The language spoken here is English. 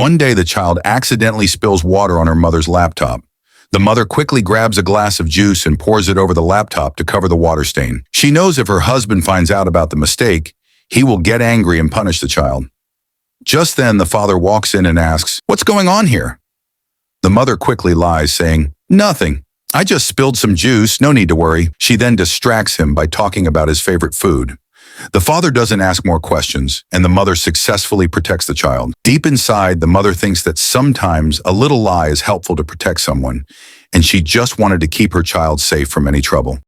One day, the child accidentally spills water on her mother's laptop. The mother quickly grabs a glass of juice and pours it over the laptop to cover the water stain. She knows if her husband finds out about the mistake, he will get angry and punish the child. Just then, the father walks in and asks, "What's going on here?" The mother quickly lies, saying, "Nothing. I just spilled some juice, no need to worry." She then distracts him by talking about his favorite food. The father doesn't ask more questions, and the mother successfully protects the child. Deep inside, the mother thinks that sometimes a little lie is helpful to protect someone, and she just wanted to keep her child safe from any trouble.